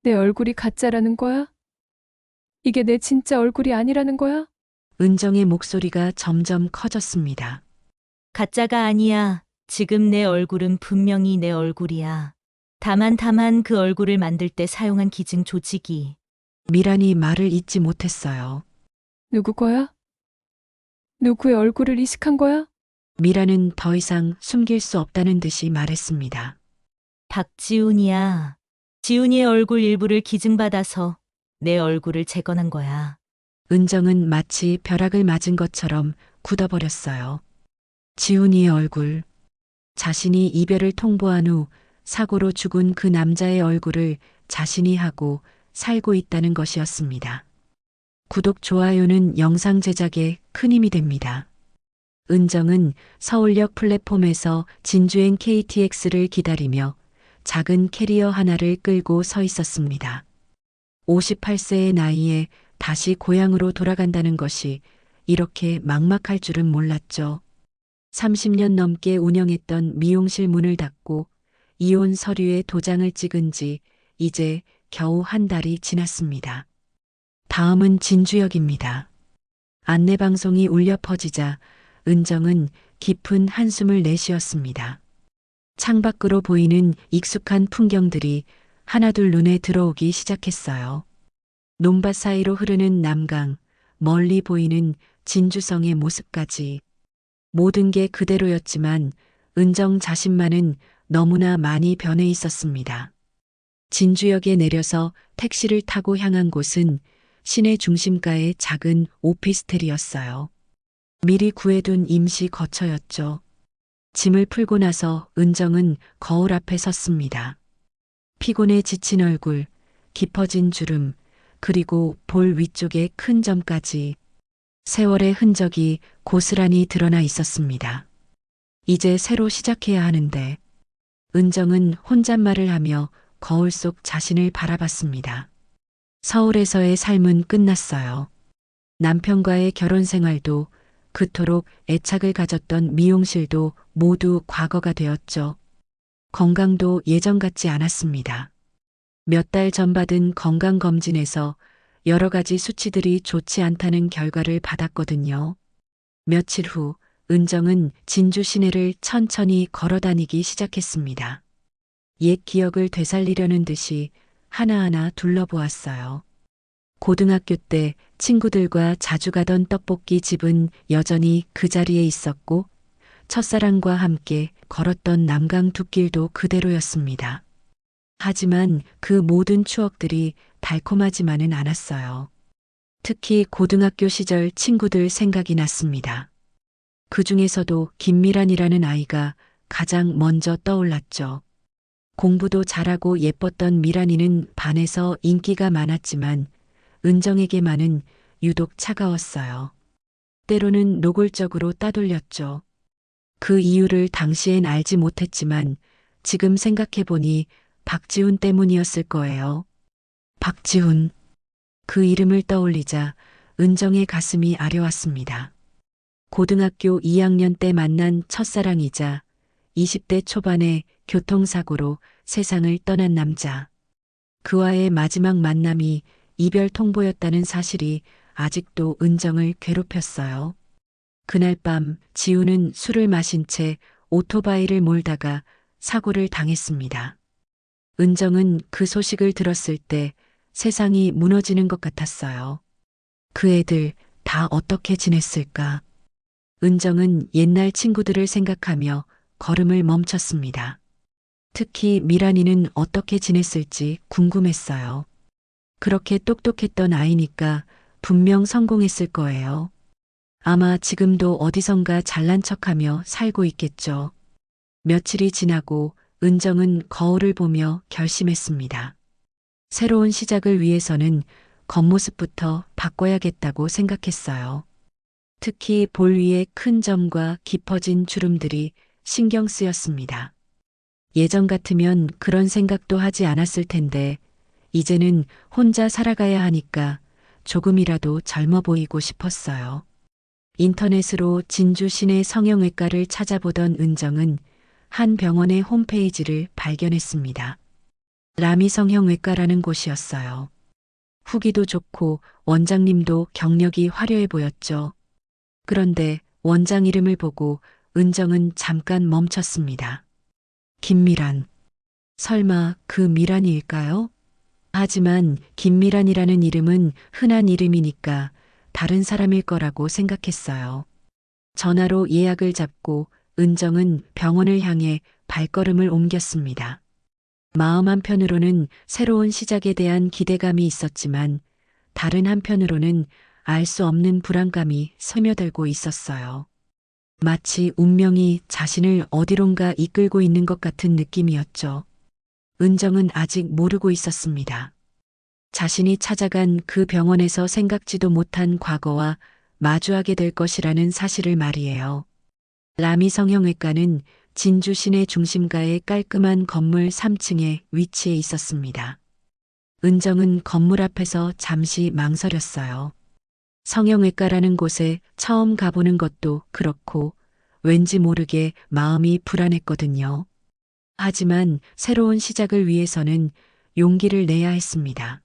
내 얼굴이 가짜라는 거야? 이게 내 진짜 얼굴이 아니라는 거야? 은정의 목소리가 점점 커졌습니다. 가짜가 아니야. 지금 내 얼굴은 분명히 내 얼굴이야. 다만 그 얼굴을 만들 때 사용한 기증 조직이. 미란이 말을 잇지 못했어요. 누구 거야? 누구의 얼굴을 이식한 거야? 미란은 더 이상 숨길 수 없다는 듯이 말했습니다. 박지훈이야. 지훈이의 얼굴 일부를 기증받아서 내 얼굴을 재건한 거야. 은정은 마치 벼락을 맞은 것처럼 굳어버렸어요. 지훈이의 얼굴. 자신이 이별을 통보한 후 사고로 죽은 그 남자의 얼굴을 자신이 하고 살고 있다는 것이었습니다. 구독, 좋아요는 영상 제작에 큰 힘이 됩니다. 은정은 서울역 플랫폼에서 진주행 KTX를 기다리며 작은 캐리어 하나를 끌고 서 있었습니다. 58세의 나이에 다시 고향으로 돌아간다는 것이 이렇게 막막할 줄은 몰랐죠. 30년 넘게 운영했던 미용실 문을 닫고 이혼 서류에 도장을 찍은 지 이제 겨우 한 달이 지났습니다. 다음은 진주역입니다. 안내방송이 울려 퍼지자 은정은 깊은 한숨을 내쉬었습니다. 창밖으로 보이는 익숙한 풍경들이 하나둘 눈에 들어오기 시작했어요. 논밭 사이로 흐르는 남강, 멀리 보이는 진주성의 모습까지. 모든 게 그대로였지만 은정 자신만은 너무나 많이 변해 있었습니다. 진주역에 내려서 택시를 타고 향한 곳은 시내 중심가의 작은 오피스텔이었어요. 미리 구해둔 임시 거처였죠. 짐을 풀고 나서 은정은 거울 앞에 섰습니다. 피곤에 지친 얼굴, 깊어진 주름, 그리고 볼 위쪽에 큰 점까지 세월의 흔적이 고스란히 드러나 있었습니다. 이제 새로 시작해야 하는데 은정은 혼잣말을 하며 거울 속 자신을 바라봤습니다. 서울에서의 삶은 끝났어요. 남편과의 결혼 생활도 그토록 애착을 가졌던 미용실도 모두 과거가 되었죠. 건강도 예전 같지 않았습니다. 몇 달 전 받은 건강검진에서 여러 가지 수치들이 좋지 않다는 결과를 받았거든요. 며칠 후 은정은 진주 시내를 천천히 걸어 다니기 시작했습니다. 옛 기억을 되살리려는 듯이 하나하나 둘러보았어요. 고등학교 때 친구들과 자주 가던 떡볶이 집은 여전히 그 자리에 있었고 첫사랑과 함께 걸었던 남강 둑길도 그대로였습니다. 하지만 그 모든 추억들이 달콤하지만은 않았어요. 특히 고등학교 시절 친구들 생각이 났습니다. 그 중에서도 김미란이라는 아이가 가장 먼저 떠올랐죠. 공부도 잘하고 예뻤던 미란이는 반에서 인기가 많았지만 은정에게만은 유독 차가웠어요. 때로는 노골적으로 따돌렸죠. 그 이유를 당시엔 알지 못했지만 지금 생각해보니 박지훈 때문이었을 거예요. 박지훈. 그 이름을 떠올리자 은정의 가슴이 아려왔습니다. 고등학교 2학년 때 만난 첫사랑이자 20대 초반의 교통사고로 세상을 떠난 남자. 그와의 마지막 만남이 이별 통보였다는 사실이 아직도 은정을 괴롭혔어요. 그날 밤 지우는 술을 마신 채 오토바이를 몰다가 사고를 당했습니다. 은정은 그 소식을 들었을 때 세상이 무너지는 것 같았어요. 그 애들 다 어떻게 지냈을까? 은정은 옛날 친구들을 생각하며 걸음을 멈췄습니다. 특히 미란이는 어떻게 지냈을지 궁금했어요. 그렇게 똑똑했던 아이니까 분명 성공했을 거예요. 아마 지금도 어디선가 잘난 척하며 살고 있겠죠. 며칠이 지나고 은정은 거울을 보며 결심했습니다. 새로운 시작을 위해서는 겉모습부터 바꿔야겠다고 생각했어요. 특히 볼 위의 큰 점과 깊어진 주름들이 신경 쓰였습니다. 예전 같으면 그런 생각도 하지 않았을 텐데 이제는 혼자 살아가야 하니까 조금이라도 젊어 보이고 싶었어요. 인터넷으로 진주 시내 성형외과를 찾아보던 은정은 한 병원의 홈페이지를 발견했습니다. 라미성형외과라는 곳이었어요. 후기도 좋고 원장님도 경력이 화려해 보였죠. 그런데 원장 이름을 보고 은정은 잠깐 멈췄습니다. 김미란. 설마 그 미란이일까요? 하지만 김미란이라는 이름은 흔한 이름이니까 다른 사람일 거라고 생각했어요. 전화로 예약을 잡고 은정은 병원을 향해 발걸음을 옮겼습니다. 마음 한편으로는 새로운 시작에 대한 기대감이 있었지만 다른 한편으로는 알 수 없는 불안감이 스며들고 있었어요. 마치 운명이 자신을 어디론가 이끌고 있는 것 같은 느낌이었죠. 은정은 아직 모르고 있었습니다. 자신이 찾아간 그 병원에서 생각지도 못한 과거와 마주하게 될 것이라는 사실을 말이에요. 라미성형외과는 진주 시내 중심가의 깔끔한 건물 3층에 위치해 있었습니다. 은정은 건물 앞에서 잠시 망설였어요. 성형외과라는 곳에 처음 가보는 것도 그렇고 왠지 모르게 마음이 불안했거든요. 하지만 새로운 시작을 위해서는 용기를 내야 했습니다.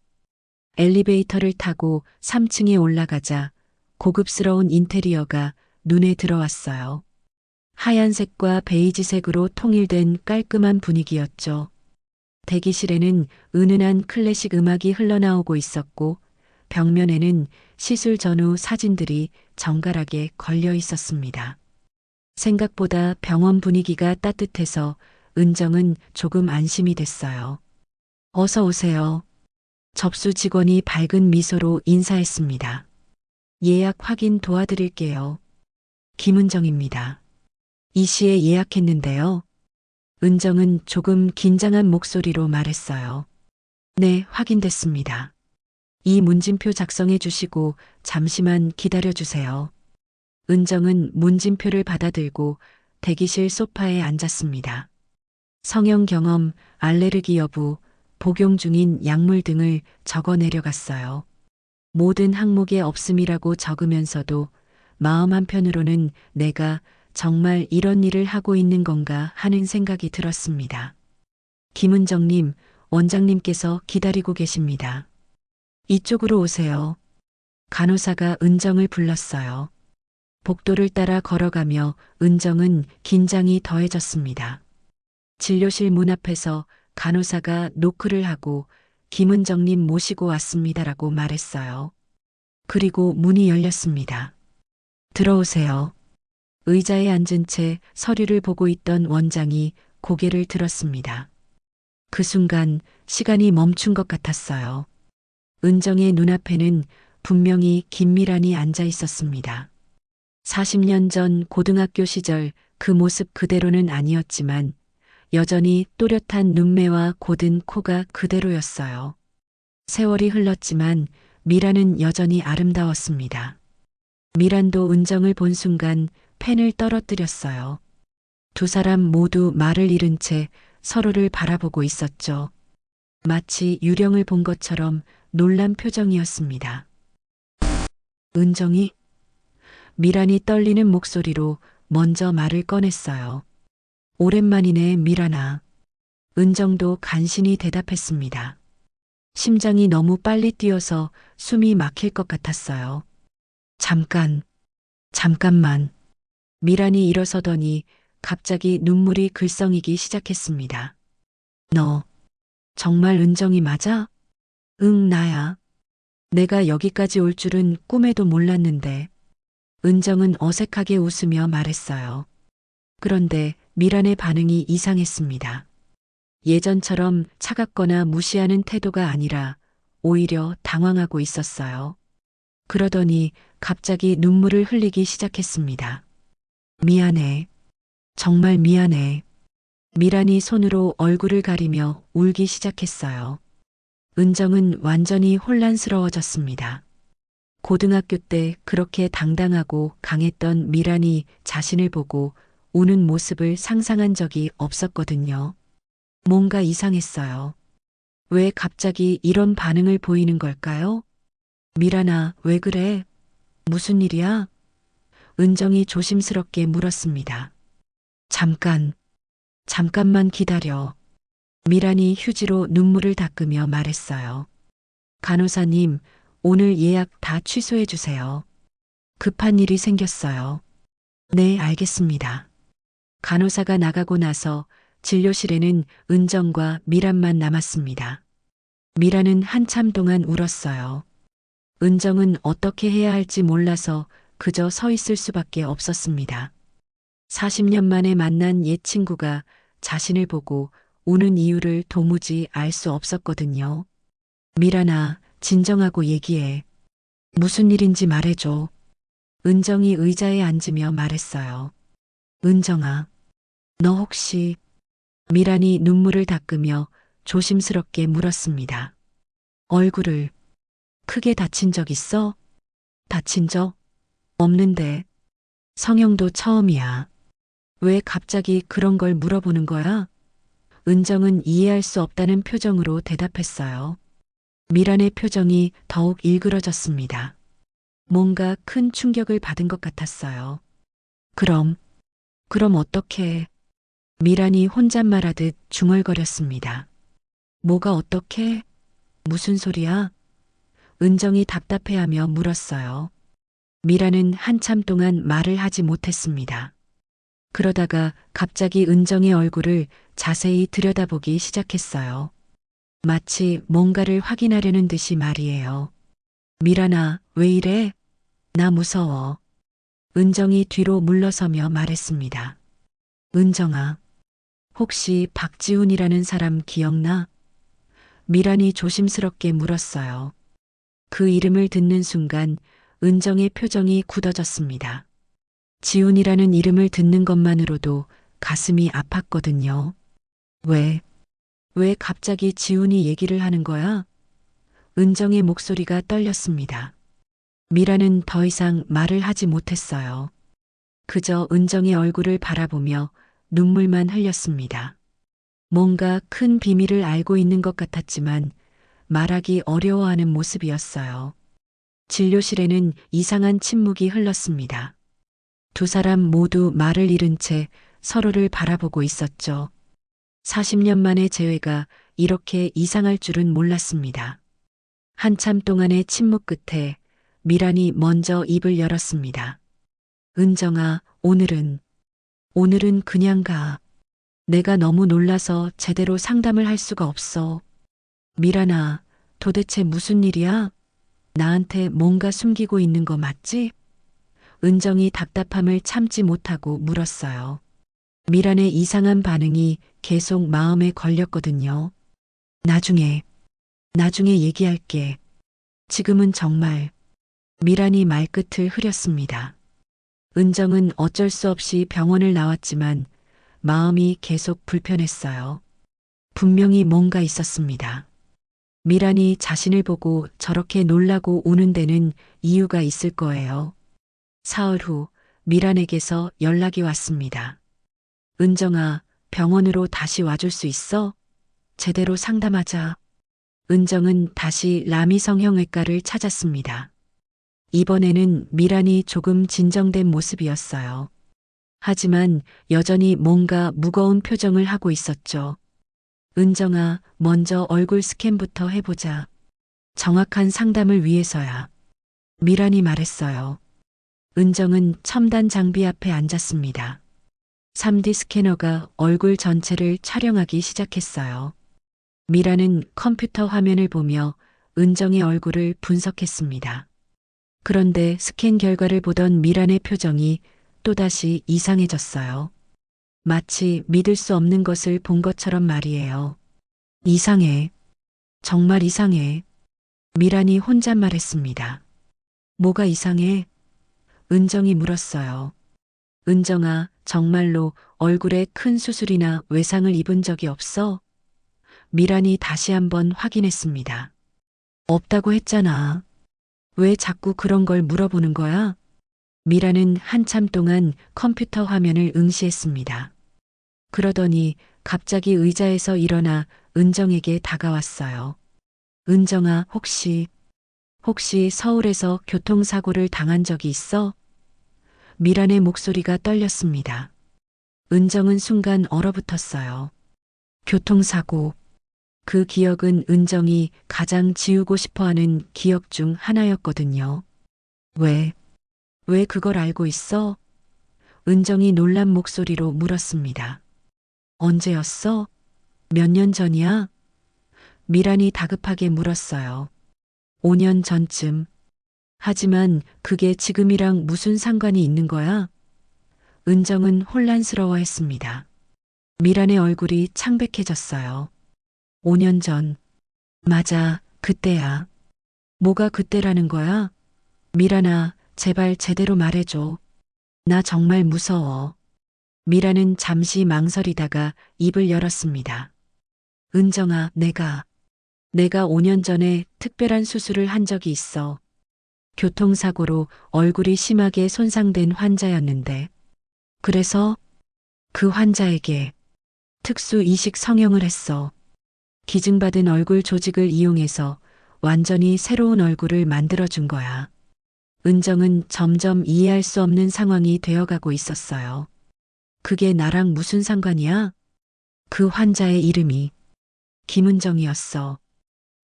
엘리베이터를 타고 3층에 올라가자 고급스러운 인테리어가 눈에 들어왔어요. 하얀색과 베이지색으로 통일된 깔끔한 분위기였죠. 대기실에는 은은한 클래식 음악이 흘러나오고 있었고 벽면에는 시술 전후 사진들이 정갈하게 걸려 있었습니다. 생각보다 병원 분위기가 따뜻해서 은정은 조금 안심이 됐어요. 어서 오세요. 접수 직원이 밝은 미소로 인사했습니다. 예약 확인 도와드릴게요. 김은정입니다. 이 시에 예약했는데요. 은정은 조금 긴장한 목소리로 말했어요. 네, 확인됐습니다. 이 문진표 작성해 주시고 잠시만 기다려 주세요. 은정은 문진표를 받아들고 대기실 소파에 앉았습니다. 성형 경험, 알레르기 여부, 복용 중인 약물 등을 적어 내려갔어요. 모든 항목에 없음이라고 적으면서도 마음 한편으로는 내가 정말 이런 일을 하고 있는 건가 하는 생각이 들었습니다. 김은정님, 원장님께서 기다리고 계십니다. 이쪽으로 오세요. 간호사가 은정을 불렀어요. 복도를 따라 걸어가며 은정은 긴장이 더해졌습니다. 진료실 문 앞에서 간호사가 노크를 하고 김은정님 모시고 왔습니다라고 말했어요. 그리고 문이 열렸습니다. 들어오세요. 의자에 앉은 채 서류를 보고 있던 원장이 고개를 들었습니다. 그 순간 시간이 멈춘 것 같았어요. 은정의 눈앞에는 분명히 김미란이 앉아 있었습니다. 40년 전 고등학교 시절 그 모습 그대로는 아니었지만 여전히 또렷한 눈매와 곧은 코가 그대로였어요. 세월이 흘렀지만 미란은 여전히 아름다웠습니다. 미란도 은정을 본 순간 펜을 떨어뜨렸어요. 두 사람 모두 말을 잃은 채 서로를 바라보고 있었죠. 마치 유령을 본 것처럼 놀란 표정이었습니다. 은정이? 미란이 떨리는 목소리로 먼저 말을 꺼냈어요. 오랜만이네, 미란아. 은정도 간신히 대답했습니다. 심장이 너무 빨리 뛰어서 숨이 막힐 것 같았어요. 잠깐만. 미란이 일어서더니 갑자기 눈물이 글썽이기 시작했습니다. 너, 정말 은정이 맞아? 응, 나야. 내가 여기까지 올 줄은 꿈에도 몰랐는데. 은정은 어색하게 웃으며 말했어요. 그런데 미란의 반응이 이상했습니다. 예전처럼 차갑거나 무시하는 태도가 아니라 오히려 당황하고 있었어요. 그러더니 갑자기 눈물을 흘리기 시작했습니다. 미안해. 정말 미안해. 미란이 손으로 얼굴을 가리며 울기 시작했어요. 은정은 완전히 혼란스러워졌습니다. 고등학교 때 그렇게 당당하고 강했던 미란이 자신을 보고 우는 모습을 상상한 적이 없었거든요. 뭔가 이상했어요. 왜 갑자기 이런 반응을 보이는 걸까요? 미란아, 왜 그래? 무슨 일이야? 은정이 조심스럽게 물었습니다. 잠깐만 기다려. 미란이 휴지로 눈물을 닦으며 말했어요. 간호사님, 오늘 예약 다 취소해 주세요. 급한 일이 생겼어요. 네, 알겠습니다. 간호사가 나가고 나서 진료실에는 은정과 미란만 남았습니다. 미란은 한참 동안 울었어요. 은정은 어떻게 해야 할지 몰라서 그저 서 있을 수밖에 없었습니다. 40년 만에 만난 옛 친구가 자신을 보고 우는 이유를 도무지 알 수 없었거든요. 미란아, 진정하고 얘기해. 무슨 일인지 말해줘. 은정이 의자에 앉으며 말했어요. 은정아, 너 혹시... 미란이 눈물을 닦으며 조심스럽게 물었습니다. 얼굴을 크게 다친 적 있어? 다친 적? 없는데. 성형도 처음이야. 왜 갑자기 그런 걸 물어보는 거야? 은정은 이해할 수 없다는 표정으로 대답했어요. 미란의 표정이 더욱 일그러졌습니다. 뭔가 큰 충격을 받은 것 같았어요. 그럼 어떻게? 미란이 혼잣말하듯 중얼거렸습니다. 뭐가 어떻게? 무슨 소리야? 은정이 답답해하며 물었어요. 미란은 한참 동안 말을 하지 못했습니다. 그러다가 갑자기 은정의 얼굴을 자세히 들여다보기 시작했어요. 마치 뭔가를 확인하려는 듯이 말이에요. 미란아, 왜 이래? 나 무서워. 은정이 뒤로 물러서며 말했습니다. 은정아, 혹시 박지훈이라는 사람 기억나? 미란이 조심스럽게 물었어요. 그 이름을 듣는 순간 은정의 표정이 굳어졌습니다. 지훈이라는 이름을 듣는 것만으로도 가슴이 아팠거든요. 왜 갑자기 지훈이 얘기를 하는 거야? 은정의 목소리가 떨렸습니다. 미란은 더 이상 말을 하지 못했어요. 그저 은정의 얼굴을 바라보며 눈물만 흘렸습니다. 뭔가 큰 비밀을 알고 있는 것 같았지만 말하기 어려워하는 모습이었어요. 진료실에는 이상한 침묵이 흘렀습니다. 두 사람 모두 말을 잃은 채 서로를 바라보고 있었죠. 40년 만의 재회가 이렇게 이상할 줄은 몰랐습니다. 한참 동안의 침묵 끝에 미란이 먼저 입을 열었습니다. 은정아, 오늘은 그냥 가. 내가 너무 놀라서 제대로 상담을 할 수가 없어. 미란아, 도대체 무슨 일이야? 나한테 뭔가 숨기고 있는 거 맞지? 은정이 답답함을 참지 못하고 물었어요. 미란의 이상한 반응이 계속 마음에 걸렸거든요. 나중에 얘기할게. 지금은 정말... 미란이 말끝을 흐렸습니다. 은정은 어쩔 수 없이 병원을 나왔지만 마음이 계속 불편했어요. 분명히 뭔가 있었습니다. 미란이 자신을 보고 저렇게 놀라고 우는 데는 이유가 있을 거예요. 사흘 후 미란에게서 연락이 왔습니다. 은정아, 병원으로 다시 와줄 수 있어? 제대로 상담하자. 은정은 다시 라미성형외과를 찾았습니다. 이번에는 미란이 조금 진정된 모습이었어요. 하지만 여전히 뭔가 무거운 표정을 하고 있었죠. 은정아, 먼저 얼굴 스캔부터 해보자. 정확한 상담을 위해서야. 미란이 말했어요. 은정은 첨단 장비 앞에 앉았습니다. 3D 스캐너가 얼굴 전체를 촬영하기 시작했어요. 미란은 컴퓨터 화면을 보며 은정의 얼굴을 분석했습니다. 그런데 스캔 결과를 보던 미란의 표정이 또다시 이상해졌어요. 마치 믿을 수 없는 것을 본 것처럼 말이에요. 이상해. 정말 이상해. 미란이 혼잣말했습니다. 뭐가 이상해? 은정이 물었어요. 은정아, 정말로 얼굴에 큰 수술이나 외상을 입은 적이 없어? 미란이 다시 한번 확인했습니다. 없다고 했잖아. 왜 자꾸 그런 걸 물어보는 거야? 미란은 한참 동안 컴퓨터 화면을 응시했습니다. 그러더니 갑자기 의자에서 일어나 은정에게 다가왔어요. 은정아, 혹시 서울에서 교통사고를 당한 적이 있어? 미란의 목소리가 떨렸습니다. 은정은 순간 얼어붙었어요. 교통사고. 그 기억은 은정이 가장 지우고 싶어 하는 기억 중 하나였거든요. 왜 그걸 알고 있어? 은정이 놀란 목소리로 물었습니다. 언제였어? 몇 년 전이야? 미란이 다급하게 물었어요. 5년 전쯤. 하지만 그게 지금이랑 무슨 상관이 있는 거야? 은정은 혼란스러워 했습니다. 미란의 얼굴이 창백해졌어요. 5년 전. 맞아, 그때야. 뭐가 그때라는 거야? 미란아, 제발 제대로 말해줘. 나 정말 무서워. 미란은 잠시 망설이다가 입을 열었습니다. 은정아, 내가 5년 전에 특별한 수술을 한 적이 있어. 교통사고로 얼굴이 심하게 손상된 환자였는데. 그래서 그 환자에게 특수 이식 성형을 했어. 기증받은 얼굴 조직을 이용해서 완전히 새로운 얼굴을 만들어준 거야. 은정은 점점 이해할 수 없는 상황이 되어가고 있었어요. 그게 나랑 무슨 상관이야? 그 환자의 이름이 김은정이었어.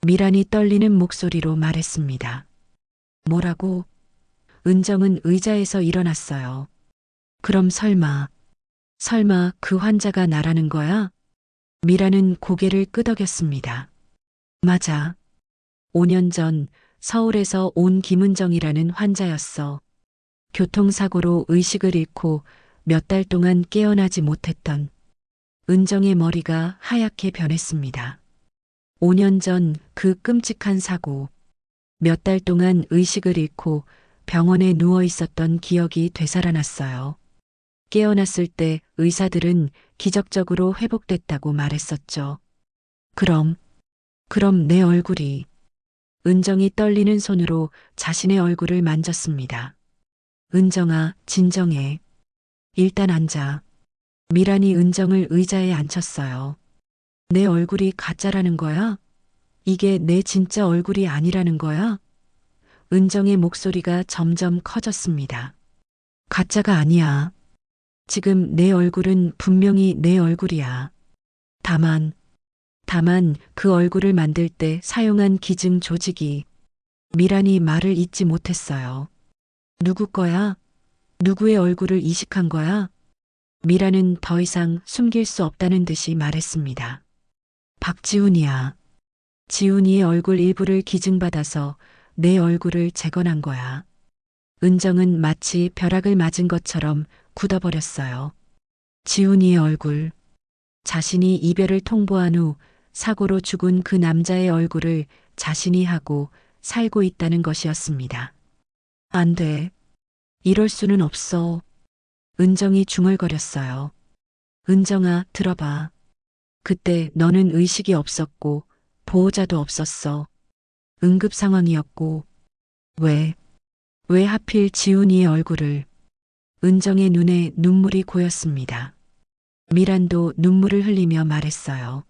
미란이 떨리는 목소리로 말했습니다. 뭐라고? 은정은 의자에서 일어났어요. 그럼 설마 그 환자가 나라는 거야? 미란은 고개를 끄덕였습니다. 맞아. 5년 전 서울에서 온 김은정이라는 환자였어. 교통사고로 의식을 잃고 몇 달 동안 깨어나지 못했던. 은정의 머리가 하얗게 변했습니다. 5년 전 그 끔찍한 사고. 몇 달 동안 의식을 잃고 병원에 누워 있었던 기억이 되살아났어요. 깨어났을 때 의사들은 기적적으로 회복됐다고 말했었죠. 그럼 내 얼굴이. 은정이 떨리는 손으로 자신의 얼굴을 만졌습니다. 은정아, 진정해. 일단 앉아. 미란이 은정을 의자에 앉혔어요. 내 얼굴이 가짜라는 거야? 이게 내 진짜 얼굴이 아니라는 거야? 은정의 목소리가 점점 커졌습니다. 가짜가 아니야. 지금 내 얼굴은 분명히 내 얼굴이야. 다만 그 얼굴을 만들 때 사용한 기증 조직이. 미란이 말을 잇지 못했어요. 누구 거야? 누구의 얼굴을 이식한 거야? 미란은 더 이상 숨길 수 없다는 듯이 말했습니다. 박지훈이야. 지훈이의 얼굴 일부를 기증받아서 내 얼굴을 재건한 거야. 은정은 마치 벼락을 맞은 것처럼 굳어버렸어요. 지훈이의 얼굴. 자신이 이별을 통보한 후 사고로 죽은 그 남자의 얼굴을 자신이 하고 살고 있다는 것이었습니다. 안 돼. 이럴 수는 없어. 은정이 중얼거렸어요. 은정아, 들어봐. 그때 너는 의식이 없었고 보호자도 없었어. 응급 상황이었고. 왜 하필 지훈이의 얼굴을. 은정의 눈에 눈물이 고였습니다. 미란도 눈물을 흘리며 말했어요.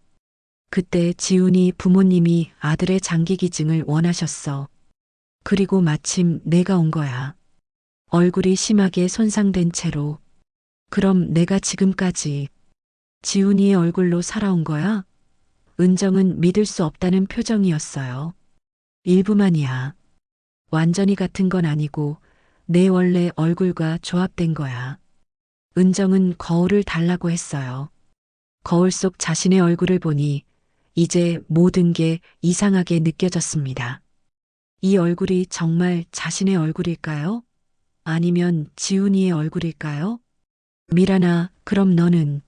그때 지훈이 부모님이 아들의 장기 기증을 원하셨어. 그리고 마침 내가 온 거야. 얼굴이 심하게 손상된 채로. 그럼 내가 지금까지 지훈이의 얼굴로 살아온 거야? 은정은 믿을 수 없다는 표정이었어요. 일부만이야. 완전히 같은 건 아니고 내 원래 얼굴과 조합된 거야. 은정은 거울을 달라고 했어요. 거울 속 자신의 얼굴을 보니 이제 모든 게 이상하게 느껴졌습니다. 이 얼굴이 정말 자신의 얼굴일까요? 아니면 지훈이의 얼굴일까요? 미란아, 그럼 너는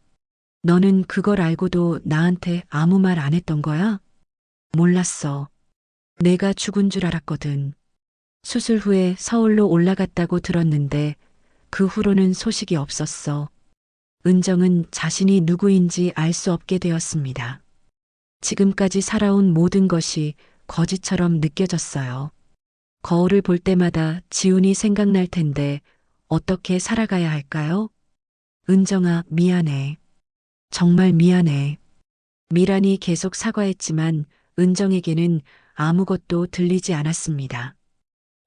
그걸 알고도 나한테 아무 말 안 했던 거야? 몰랐어. 내가 죽은 줄 알았거든. 수술 후에 서울로 올라갔다고 들었는데 그 후로는 소식이 없었어. 은정은 자신이 누구인지 알 수 없게 되었습니다. 지금까지 살아온 모든 것이 거짓처럼 느껴졌어요. 거울을 볼 때마다 지훈이 생각날 텐데 어떻게 살아가야 할까요? 은정아, 미안해. 정말 미안해. 미란이 계속 사과했지만 은정에게는 아무것도 들리지 않았습니다.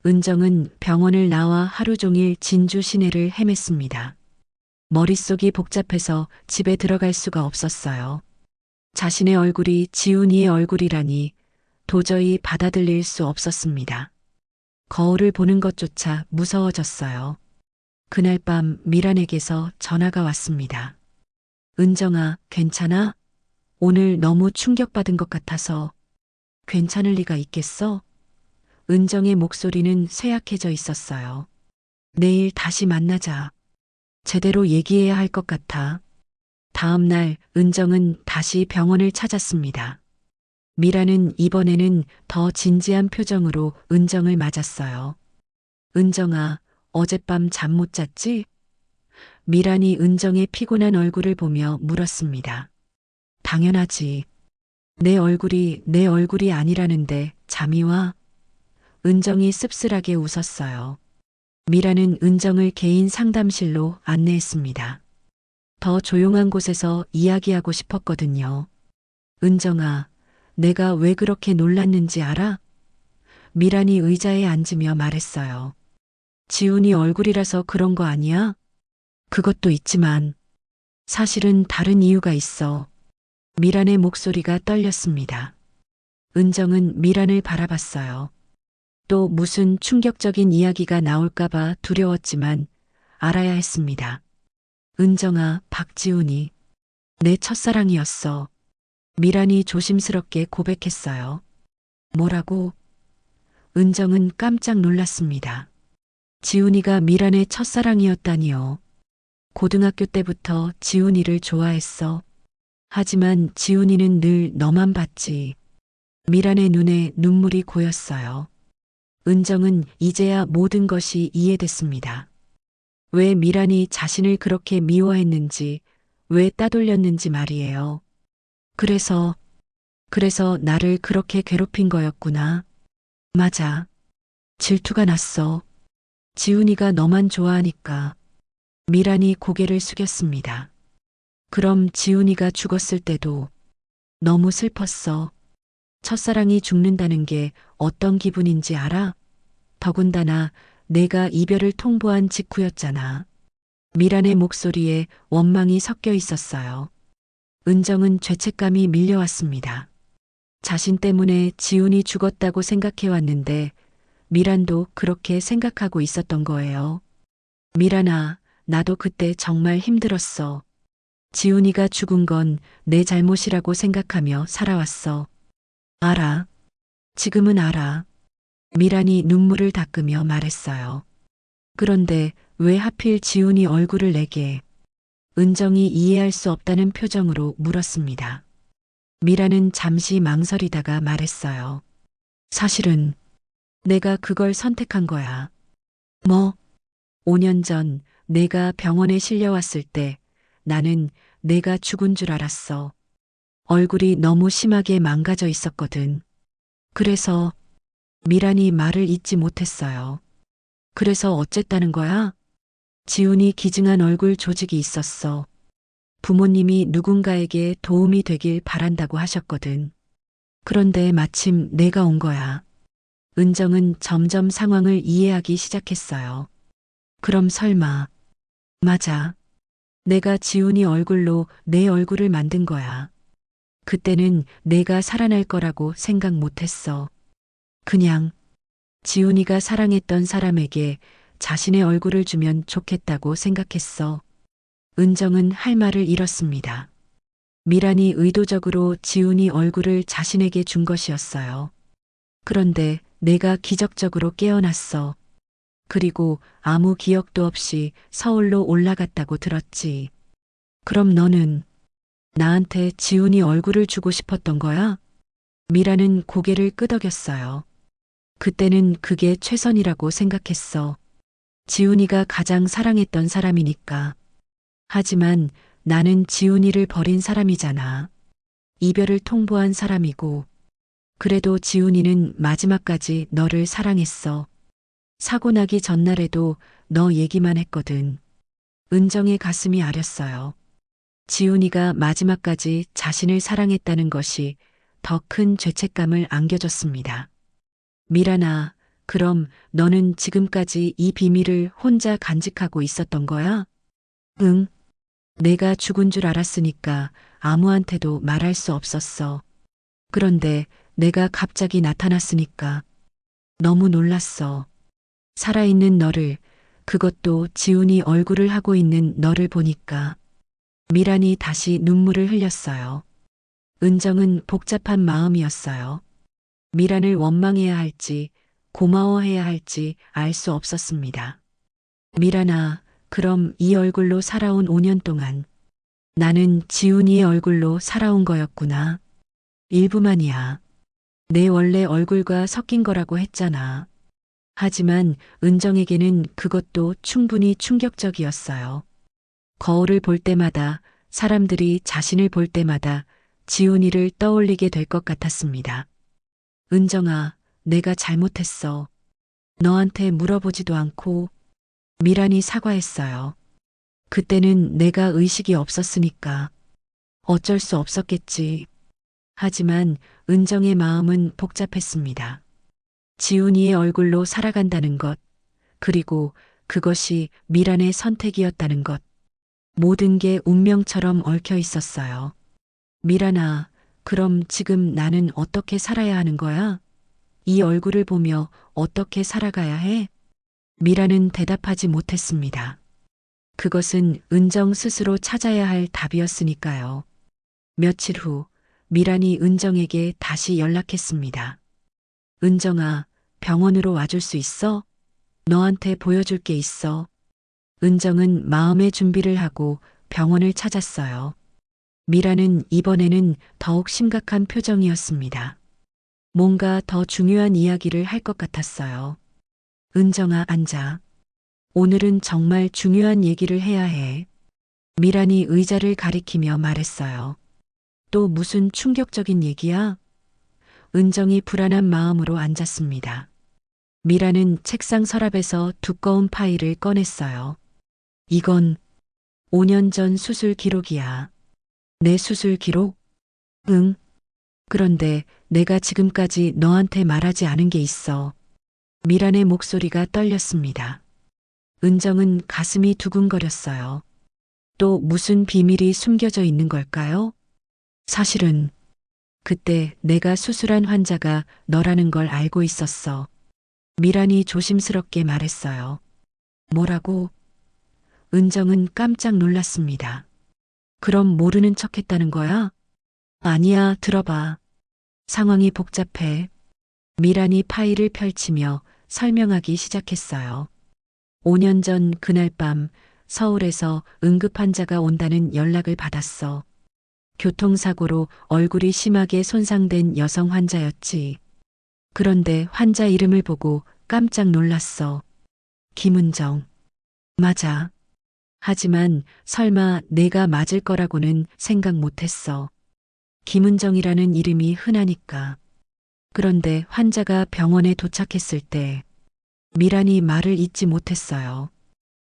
은정은 병원을 나와 하루 종일 진주 시내를 헤맸습니다. 머릿속이 복잡해서 집에 들어갈 수가 없었어요. 자신의 얼굴이 지훈이의 얼굴이라니 도저히 받아들일 수 없었습니다. 거울을 보는 것조차 무서워졌어요. 그날 밤 미란에게서 전화가 왔습니다. 은정아, 괜찮아? 오늘 너무 충격받은 것 같아서. 괜찮을 리가 있겠어? 은정의 목소리는 쇠약해져 있었어요. 내일 다시 만나자. 제대로 얘기해야 할 것 같아. 다음 날 은정은 다시 병원을 찾았습니다. 미라는 이번에는 더 진지한 표정으로 은정을 맞았어요. 은정아, 어젯밤 잠 못 잤지? 미란이 은정의 피곤한 얼굴을 보며 물었습니다. 당연하지. 내 얼굴이 아니라는데 잠이 와? 은정이 씁쓸하게 웃었어요. 미라는 은정을 개인 상담실로 안내했습니다. 더 조용한 곳에서 이야기하고 싶었거든요. 은정아, 내가 왜 그렇게 놀랐는지 알아? 미란이 의자에 앉으며 말했어요. 지훈이 얼굴이라서 그런 거 아니야? 그것도 있지만 사실은 다른 이유가 있어. 미란의 목소리가 떨렸습니다. 은정은 미란을 바라봤어요. 또 무슨 충격적인 이야기가 나올까봐 두려웠지만 알아야 했습니다. 은정아, 박지훈이 내 첫사랑이었어. 미란이 조심스럽게 고백했어요. 뭐라고? 은정은 깜짝 놀랐습니다. 지훈이가 미란의 첫사랑이었다니요. 고등학교 때부터 지훈이를 좋아했어. 하지만 지훈이는 늘 너만 봤지. 미란의 눈에 눈물이 고였어요. 은정은 이제야 모든 것이 이해됐습니다. 왜 미란이 자신을 그렇게 미워했는지, 왜 따돌렸는지 말이에요. 그래서 나를 그렇게 괴롭힌 거였구나. 맞아. 질투가 났어. 지훈이가 너만 좋아하니까. 미란이 고개를 숙였습니다. 그럼 지훈이가 죽었을 때도 너무 슬펐어. 첫사랑이 죽는다는 게 어떤 기분인지 알아? 더군다나 내가 이별을 통보한 직후였잖아. 미란의 목소리에 원망이 섞여 있었어요. 은정은 죄책감이 밀려왔습니다. 자신 때문에 지훈이 죽었다고 생각해왔는데 미란도 그렇게 생각하고 있었던 거예요. 미란아, 나도 그때 정말 힘들었어. 지훈이가 죽은 건 내 잘못이라고 생각하며 살아왔어. 알아. 지금은 알아. 미란이 눈물을 닦으며 말했어요. 그런데 왜 하필 지훈이 얼굴을 내게? 은정이 이해할 수 없다는 표정으로 물었습니다. 미란은 잠시 망설이다가 말했어요. 사실은 내가 그걸 선택한 거야. 뭐? 5년 전 내가 병원에 실려왔을 때 나는 내가 죽은 줄 알았어. 얼굴이 너무 심하게 망가져 있었거든. 그래서 미란이 말을 잇지 못했어요. 그래서 어쨌다는 거야? 지훈이 기증한 얼굴 조직이 있었어. 부모님이 누군가에게 도움이 되길 바란다고 하셨거든. 그런데 마침 내가 온 거야. 은정은 점점 상황을 이해하기 시작했어요. 그럼 설마. 맞아. 내가 지훈이 얼굴로 내 얼굴을 만든 거야. 그때는 내가 살아날 거라고 생각 못했어. 그냥 지훈이가 사랑했던 사람에게 자신의 얼굴을 주면 좋겠다고 생각했어. 은정은 할 말을 잃었습니다. 미란이 의도적으로 지훈이 얼굴을 자신에게 준 것이었어요. 그런데 내가 기적적으로 깨어났어. 그리고 아무 기억도 없이 서울로 올라갔다고 들었지. 그럼 너는 나한테 지훈이 얼굴을 주고 싶었던 거야? 미라는 고개를 끄덕였어요. 그때는 그게 최선이라고 생각했어. 지훈이가 가장 사랑했던 사람이니까. 하지만 나는 지훈이를 버린 사람이잖아. 이별을 통보한 사람이고. 그래도 지훈이는 마지막까지 너를 사랑했어. 사고 나기 전날에도 너 얘기만 했거든. 은정의 가슴이 아렸어요. 지훈이가 마지막까지 자신을 사랑했다는 것이 더 큰 죄책감을 안겨줬습니다. 미란아, 그럼 너는 지금까지 이 비밀을 혼자 간직하고 있었던 거야? 응. 내가 죽은 줄 알았으니까 아무한테도 말할 수 없었어. 그런데 내가 갑자기 나타났으니까 너무 놀랐어. 살아있는 너를, 그것도 지훈이 얼굴을 하고 있는 너를 보니까 미란이 다시 눈물을 흘렸어요. 은정은 복잡한 마음이었어요. 미란을 원망해야 할지 고마워해야 할지 알 수 없었습니다. 미란아, 그럼 이 얼굴로 살아온 5년 동안 나는 지훈이의 얼굴로 살아온 거였구나. 일부만이야. 내 원래 얼굴과 섞인 거라고 했잖아. 하지만 은정에게는 그것도 충분히 충격적이었어요. 거울을 볼 때마다, 사람들이 자신을 볼 때마다 지훈이를 떠올리게 될 것 같았습니다. 은정아, 내가 잘못했어. 너한테 물어보지도 않고 미란이 사과했어요. 그때는 내가 의식이 없었으니까 어쩔 수 없었겠지. 하지만 은정의 마음은 복잡했습니다. 지훈이의 얼굴로 살아간다는 것, 그리고 그것이 미란의 선택이었다는 것. 모든 게 운명처럼 얽혀 있었어요. 미란아, 그럼 지금 나는 어떻게 살아야 하는 거야? 이 얼굴을 보며 어떻게 살아가야 해? 미란은 대답하지 못했습니다. 그것은 은정 스스로 찾아야 할 답이었으니까요. 며칠 후 미란이 은정에게 다시 연락했습니다. 은정아, 병원으로 와줄 수 있어? 너한테 보여줄 게 있어. 은정은 마음의 준비를 하고 병원을 찾았어요. 미란은 이번에는 더욱 심각한 표정이었습니다. 뭔가 더 중요한 이야기를 할 것 같았어요. 은정아, 앉아. 오늘은 정말 중요한 얘기를 해야 해. 미란이 의자를 가리키며 말했어요. 또 무슨 충격적인 얘기야? 은정이 불안한 마음으로 앉았습니다. 미란은 책상 서랍에서 두꺼운 파일을 꺼냈어요. 이건 5년 전 수술 기록이야. 내 수술 기록? 응. 그런데 내가 지금까지 너한테 말하지 않은 게 있어. 미란의 목소리가 떨렸습니다. 은정은 가슴이 두근거렸어요. 또 무슨 비밀이 숨겨져 있는 걸까요? 사실은 그때 내가 수술한 환자가 너라는 걸 알고 있었어. 미란이 조심스럽게 말했어요. 뭐라고? 은정은 깜짝 놀랐습니다. 그럼 모르는 척 했다는 거야? 아니야, 들어봐. 상황이 복잡해. 미란이 파일을 펼치며 설명하기 시작했어요. 5년 전 그날 밤 서울에서 응급 환자가 온다는 연락을 받았어. 교통사고로 얼굴이 심하게 손상된 여성 환자였지. 그런데 환자 이름을 보고 깜짝 놀랐어. 김은정. 맞아. 하지만 설마 내가 맞을 거라고는 생각 못했어. 김은정이라는 이름이 흔하니까. 그런데 환자가 병원에 도착했을 때 미란이 말을 잇지 못했어요.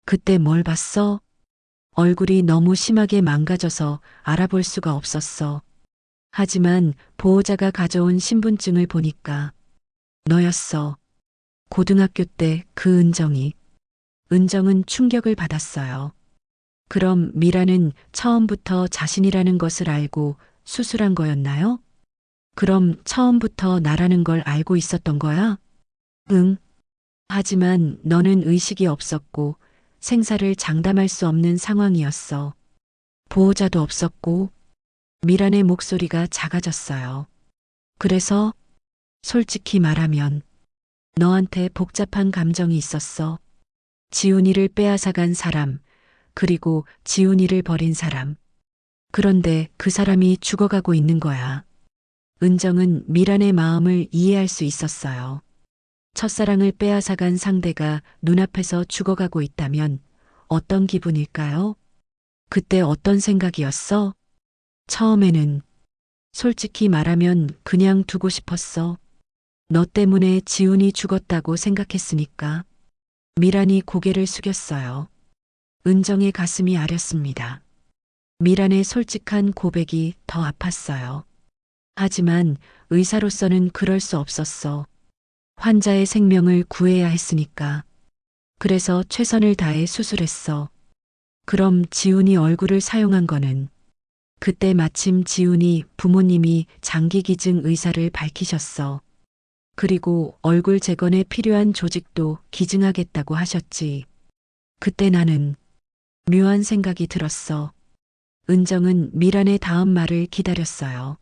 그때 뭘 봤어? 얼굴이 너무 심하게 망가져서 알아볼 수가 없었어. 하지만 보호자가 가져온 신분증을 보니까 너였어. 고등학교 때 그 은정이. 은정은 충격을 받았어요. 그럼 미라는 처음부터 자신이라는 것을 알고 수술한 거였나요? 그럼 처음부터 나라는 걸 알고 있었던 거야? 응. 하지만 너는 의식이 없었고 생사를 장담할 수 없는 상황이었어. 보호자도 없었고. 미란의 목소리가 작아졌어요. 그래서 솔직히 말하면 너한테 복잡한 감정이 있었어. 지훈이를 빼앗아간 사람, 그리고 지훈이를 버린 사람. 그런데 그 사람이 죽어가고 있는 거야. 은정은 미란의 마음을 이해할 수 있었어요. 첫사랑을 빼앗아간 상대가 눈앞에서 죽어가고 있다면 어떤 기분일까요? 그때 어떤 생각이었어? 처음에는 솔직히 말하면 그냥 두고 싶었어. 너 때문에 지훈이 죽었다고 생각했으니까. 미란이 고개를 숙였어요. 은정의 가슴이 아렸습니다. 미란의 솔직한 고백이 더 아팠어요. 하지만 의사로서는 그럴 수 없었어. 환자의 생명을 구해야 했으니까. 그래서 최선을 다해 수술했어. 그럼 지훈이 얼굴을 사용한 거는 그때 마침 지훈이 부모님이 장기기증 의사를 밝히셨어. 그리고 얼굴 재건에 필요한 조직도 기증하겠다고 하셨지. 그때 나는 묘한 생각이 들었어. 은정은 미란의 다음 말을 기다렸어요.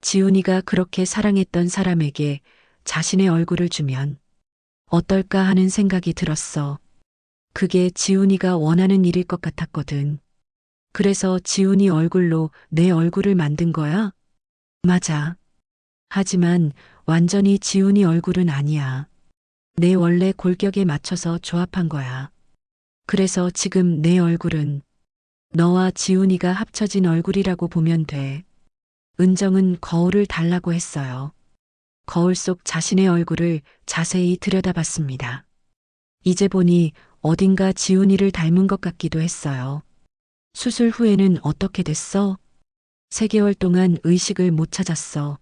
지훈이가 그렇게 사랑했던 사람에게 자신의 얼굴을 주면 어떨까 하는 생각이 들었어. 그게 지훈이가 원하는 일일 것 같았거든. 그래서 지훈이 얼굴로 내 얼굴을 만든 거야? 맞아. 하지만 완전히 지훈이 얼굴은 아니야. 내 원래 골격에 맞춰서 조합한 거야. 그래서 지금 내 얼굴은 너와 지훈이가 합쳐진 얼굴이라고 보면 돼. 은정은 거울을 달라고 했어요. 거울 속 자신의 얼굴을 자세히 들여다봤습니다. 이제 보니 어딘가 지훈이를 닮은 것 같기도 했어요. 수술 후에는 어떻게 됐어? 3개월 동안 의식을 못 찾았어.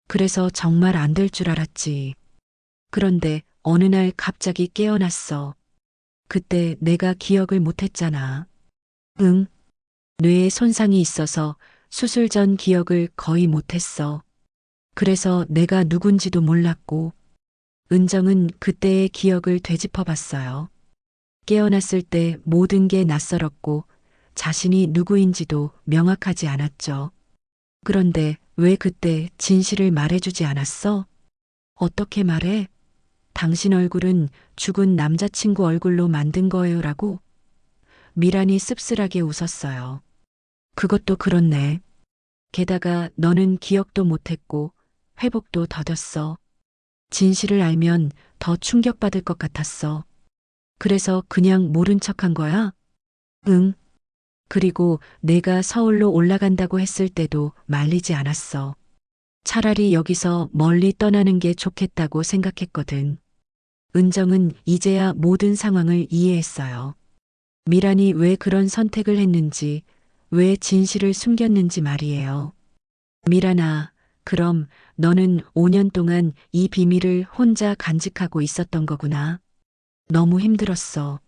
그래서 정말 안 될 줄 알았지. 그런데 어느 날 갑자기 깨어났어. 그때 내가 기억을 못 했잖아. 응. 뇌에 손상이 있어서 수술 전 기억을 거의 못 했어. 그래서 내가 누군지도 몰랐고, 은정은 그때의 기억을 되짚어 봤어요. 깨어났을 때 모든 게 낯설었고, 자신이 누구인지도 명확하지 않았죠. 그런데 왜 그때 진실을 말해주지 않았어? 어떻게 말해? 당신 얼굴은 죽은 남자친구 얼굴로 만든 거예요라고? 미란이 씁쓸하게 웃었어요. 그것도 그렇네. 게다가 너는 기억도 못했고 회복도 더뎠어. 진실을 알면 더 충격받을 것 같았어. 그래서 그냥 모른 척한 거야? 응. 그리고 내가 서울로 올라간다고 했을 때도 말리지 않았어. 차라리 여기서 멀리 떠나는 게 좋겠다고 생각했거든. 은정은 이제야 모든 상황을 이해했어요. 미란이 왜 그런 선택을 했는지, 왜 진실을 숨겼는지 말이에요. 미란아, 그럼 너는 5년 동안 이 비밀을 혼자 간직하고 있었던 거구나. 너무 힘들었어.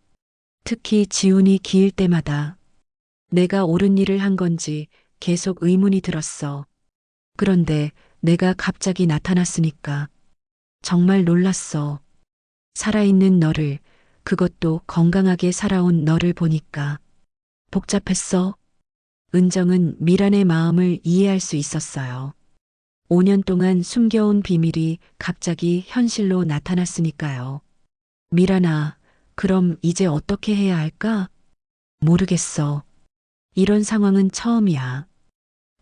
특히 지훈이 기일 때마다 내가 옳은 일을 한 건지 계속 의문이 들었어. 그런데 내가 갑자기 나타났으니까 정말 놀랐어. 살아있는 너를, 그것도 건강하게 살아온 너를 보니까 복잡했어. 은정은 미란의 마음을 이해할 수 있었어요. 5년 동안 숨겨온 비밀이 갑자기 현실로 나타났으니까요. 미란아, 그럼 이제 어떻게 해야 할까? 모르겠어. 이런 상황은 처음이야.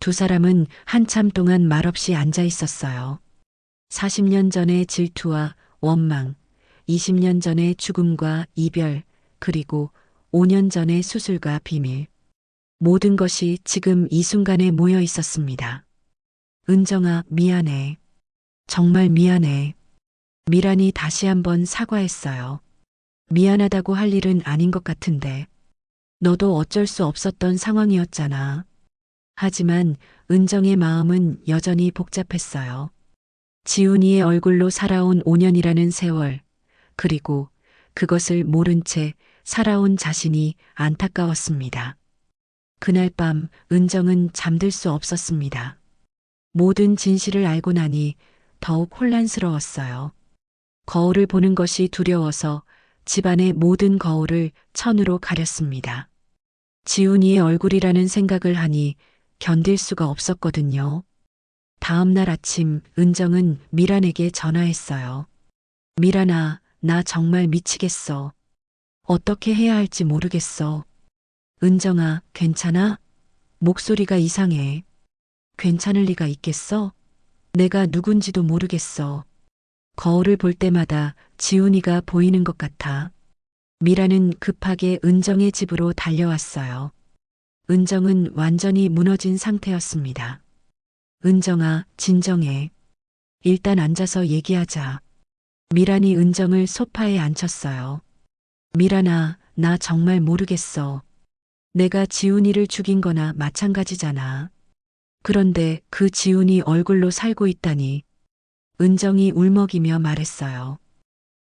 두 사람은 한참 동안 말없이 앉아 있었어요. 40년 전의 질투와 원망, 20년 전의 죽음과 이별, 그리고 5년 전의 수술과 비밀. 모든 것이 지금 이 순간에 모여 있었습니다. 은정아, 미안해. 정말 미안해. 미란이 다시 한번 사과했어요. 미안하다고 할 일은 아닌 것 같은데. 너도 어쩔 수 없었던 상황이었잖아. 하지만 은정의 마음은 여전히 복잡했어요. 지훈이의 얼굴로 살아온 5년이라는 세월, 그리고 그것을 모른 채 살아온 자신이 안타까웠습니다. 그날 밤 은정은 잠들 수 없었습니다. 모든 진실을 알고 나니 더욱 혼란스러웠어요. 거울을 보는 것이 두려워서 집안의 모든 거울을 천으로 가렸습니다. 지훈이의 얼굴이라는 생각을 하니 견딜 수가 없었거든요. 다음 날 아침 은정은 미란에게 전화했어요. 미란아, 나 정말 미치겠어. 어떻게 해야 할지 모르겠어. 은정아, 괜찮아? 목소리가 이상해. 괜찮을 리가 있겠어? 내가 누군지도 모르겠어. 거울을 볼 때마다 지훈이가 보이는 것 같아. 미라는 급하게 은정의 집으로 달려왔어요. 은정은 완전히 무너진 상태였습니다. 은정아, 진정해. 일단 앉아서 얘기하자. 미란이 은정을 소파에 앉혔어요. 미란아, 나 정말 모르겠어. 내가 지훈이를 죽인 거나 마찬가지잖아. 그런데 그 지훈이 얼굴로 살고 있다니. 은정이 울먹이며 말했어요.